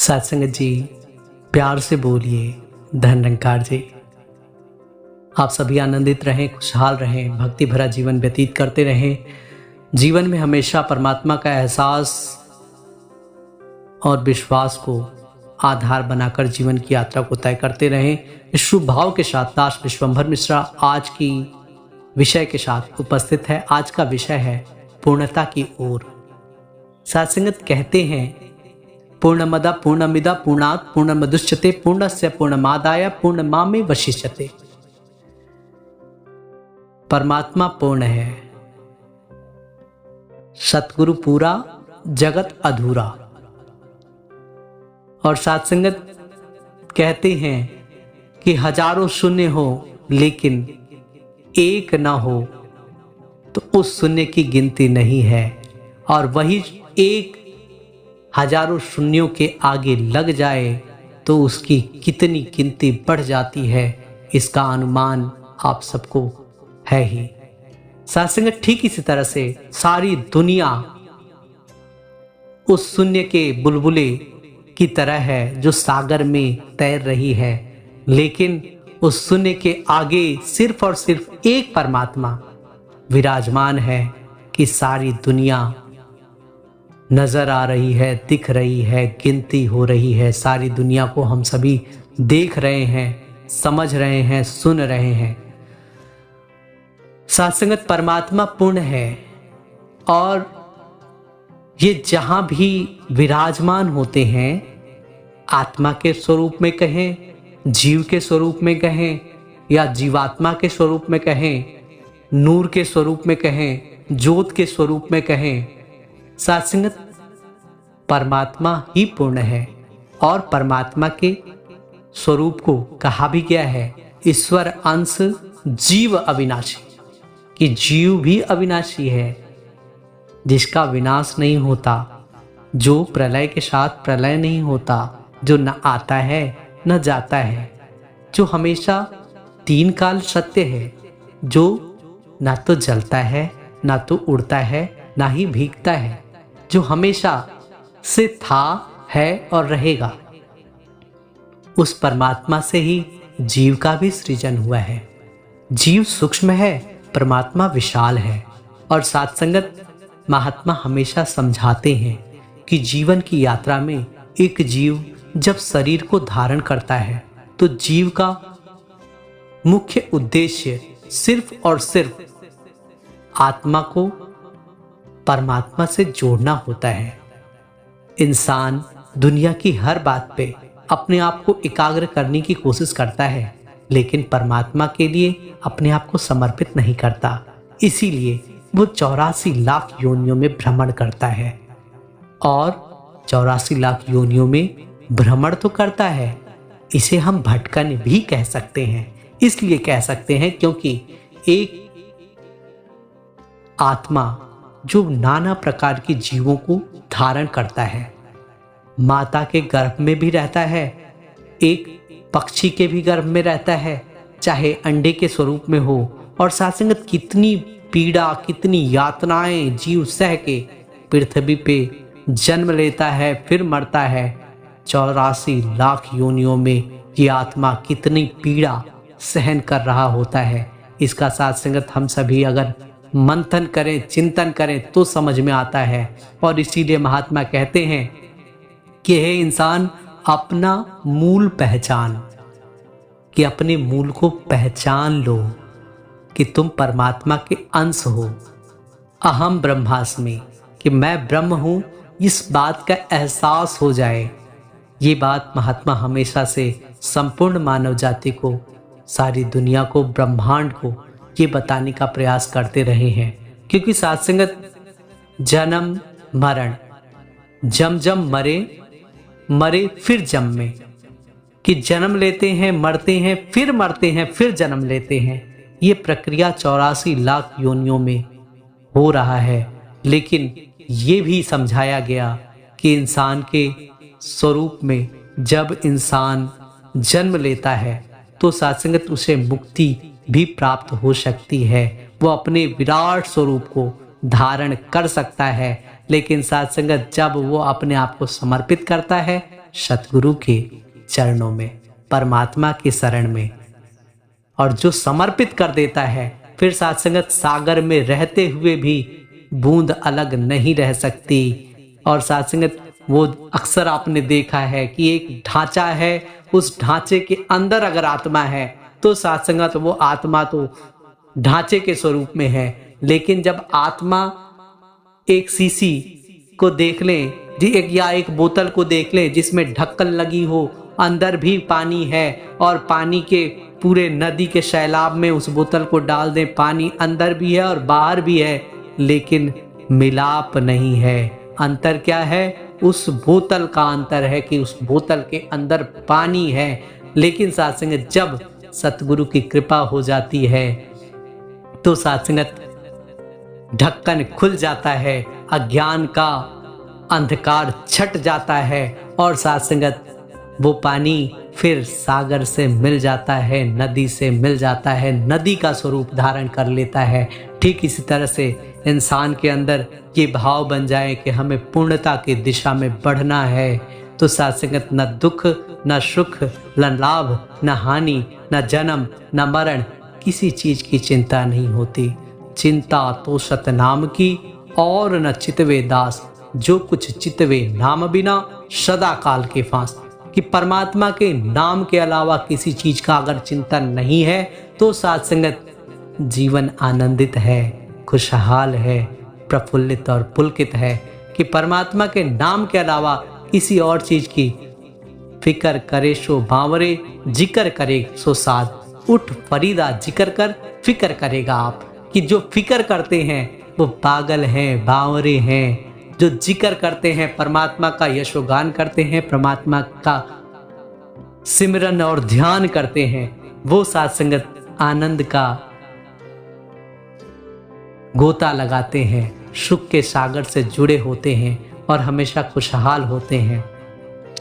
सत्संगत जी, प्यार से बोलिए धन निरंकार जी। आप सभी आनंदित रहें, खुशहाल रहें, भक्ति भरा जीवन व्यतीत करते रहें। जीवन में हमेशा परमात्मा का एहसास और विश्वास को आधार बनाकर जीवन की यात्रा को तय करते रहें। इस शुभ भाव के साथ दास विश्वंभर मिश्रा आज की विषय के साथ उपस्थित है। आज का विषय है पूर्णता की ओर। सत्संगत कहते हैं, पूर्णमदा पूर्णमिदा पूर्णात् पूर्णमुदच्यते पूर्णस्य पूर्णमादाय पूर्णमामे वशिष्यते। परमात्मा पूर्ण है, सतगुरु पूरा, जगत अधूरा। और सत्संगत कहते हैं कि हजारों शून्य हो लेकिन एक ना हो तो उस शून्य की गिनती नहीं है, और वही एक हजारों शून्यों के आगे लग जाए तो उसकी कितनी गिनती बढ़ जाती है, इसका अनुमान आप सबको है ही। सत्संगत ठीक इसी तरह से सारी दुनिया उस शून्य के बुलबुले की तरह है जो सागर में तैर रही है, लेकिन उस शून्य के आगे सिर्फ और सिर्फ एक परमात्मा विराजमान है कि सारी दुनिया नजर आ रही है, दिख रही है, गिनती हो रही है। सारी दुनिया को हम सभी देख रहे हैं, समझ रहे हैं, सुन रहे हैं। सत्संगत परमात्मा पूर्ण है और ये जहां भी विराजमान होते हैं, आत्मा के स्वरूप में कहें, जीव के स्वरूप में कहें, या जीवात्मा के स्वरूप में कहें, नूर के स्वरूप में कहें, ज्योत के स्वरूप में कहें, सत्संगत परमात्मा ही पूर्ण है। और परमात्मा के स्वरूप को कहा भी गया है ईश्वर अंश जीव अविनाशी, कि जीव भी अविनाशी है, जिसका विनाश नहीं होता, जो प्रलय के साथ प्रलय नहीं होता, जो न आता है न जाता है, जो हमेशा तीन काल सत्य है, जो ना तो जलता है, ना तो उड़ता है, ना ही भीगता है, जो हमेशा से था, है और रहेगा। उस परमात्मा से ही जीव का भी सृजन हुआ है। जीव सूक्ष्म है, परमात्मा विशाल है। और सत्संगत महात्मा हमेशा समझाते हैं कि जीवन की यात्रा में एक जीव जब शरीर को धारण करता है तो जीव का मुख्य उद्देश्य सिर्फ और सिर्फ आत्मा को परमात्मा से जोड़ना होता है। इंसान दुनिया की हर बात पे अपने आप को एकाग्र करने की कोशिश करता है, लेकिन परमात्मा के लिए अपने आप को समर्पित नहीं करता। इसीलिए वो 84 लाख योनियों में भ्रमण करता है। और 84 लाख योनियों में भ्रमण तो करता है, इसे हम भटकन भी कह सकते हैं। इसलिए कह सकते हैं क्योंकि एक आत्मा जो नाना प्रकार के जीवों को धारण करता है, माता के गर्भ में भी रहता है, एक पक्षी के भी गर्भ में रहता है, चाहे अंडे के स्वरूप में हो। और सत्संगत कितनी पीड़ा, कितनी यातनाएं जीव सह के पृथ्वी पे जन्म लेता है, फिर मरता है। 84 लाख योनियों में ये आत्मा कितनी पीड़ा सहन कर रहा होता है, इसका सत्संगत हम सभी अगर मंथन करें, चिंतन करें तो समझ में आता है। और इसीलिए महात्मा कहते हैं कि हे इंसान, अपना मूल पहचान, कि अपने मूल को पहचान लो कि तुम परमात्मा के अंश हो। अहम ब्रह्मास्मि, कि मैं ब्रह्म हूं, इस बात का एहसास हो जाए। ये बात महात्मा हमेशा से संपूर्ण मानव जाति को, सारी दुनिया को, ब्रह्मांड को ये बताने का प्रयास करते रहे हैं। क्योंकि सत्संगत जन्म मरण, जम जम मरे, मरे फिर जम में, कि जन्म लेते हैं, मरते हैं, फिर मरते हैं, फिर जन्म लेते हैं। ये प्रक्रिया 84 लाख योनियों में हो रहा है। लेकिन ये भी समझाया गया कि इंसान के स्वरूप में जब इंसान जन्म लेता है तो सत्संगत उसे मुक्ति भी प्राप्त हो सकती है। वो अपने विराट स्वरूप को धारण कर सकता है, लेकिन सत्संगत जब वो अपने आप को समर्पित करता है सतगुरु के चरणों में, परमात्मा की शरण में। और जो समर्पित कर देता है, फिर साथ संगत सागर में रहते हुए भी बूंद अलग नहीं रह सकती। और साथ संगत वो अक्सर आपने देखा है कि एक ढांचा है, उस ढांचे के अंदर अगर आत्मा है तो साथ संगत वो आत्मा तो ढांचे के स्वरूप में है। लेकिन जब आत्मा एक शीशी को देख लें, या एक बोतल को देख लें जिसमें ढक्कन लगी हो, अंदर भी पानी है और पानी के पूरे नदी के सैलाब में उस बोतल को डाल दें, पानी अंदर भी है और बाहर भी है, लेकिन मिलाप नहीं है। अंतर क्या है? उस बोतल का अंतर है कि उस बोतल के अंदर पानी है। लेकिन साथ संगत जब सतगुरु की कृपा हो जाती है तो साथ संगत ढक्कन खुल जाता है, अज्ञान का अंधकार छट जाता है और साथ संगत वो पानी फिर सागर से मिल जाता है, नदी से मिल जाता है, नदी का स्वरूप धारण कर लेता है। ठीक इसी तरह से इंसान के अंदर ये भाव बन जाए कि हमें पूर्णता की दिशा में बढ़ना है, तो साथ संगत न दुख न सुख न लाभ न हानि न जन्म न मरण, किसी चीज की चिंता नहीं होती। चिंता तो सतनाम की और न चितवे दास, जो कुछ चितवे नाम बिना सदा काल के फांस। कि परमात्मा के नाम के अलावा किसी चीज का अगर चिंतन नहीं है तो साथ संगत जीवन आनंदित है, खुशहाल है, प्रफुल्लित और पुलकित है। कि परमात्मा के नाम के अलावा किसी और चीज की फिकर करे सो बावरे, जिक्र करे सो साध। उठ फरीदा जिक्र कर, फिकर करेगा आप। कि जो फिकर करते हैं वो पागल हैं, बावरे हैं। जो जिक्र करते हैं, परमात्मा का यशोगान करते हैं, परमात्मा का सिमरन और ध्यान करते हैं, वो साथ संगत आनंद का गोता लगाते हैं, सुख के सागर से जुड़े होते हैं और हमेशा खुशहाल होते हैं।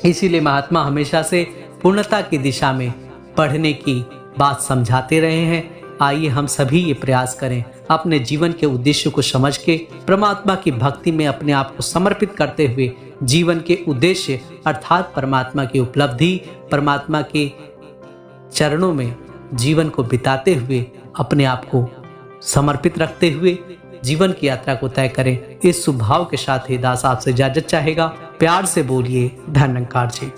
इसीलिए महात्मा हमेशा से पूर्णता की दिशा में बढ़ने की बात समझाते रहे हैं। आइए हम सभी ये प्रयास करें, अपने जीवन के उद्देश्य को समझ के परमात्मा की भक्ति में अपने आप को समर्पित करते हुए जीवन के उद्देश्य अर्थात परमात्मा की उपलब्धि, परमात्मा के चरणों में जीवन को बिताते हुए अपने आप को समर्पित रखते हुए जीवन की यात्रा को तय करें। इस सुभाव के साथ ही दास आपसे इजाजत चाहेगा। प्यार से बोलिए धन्यकार जी।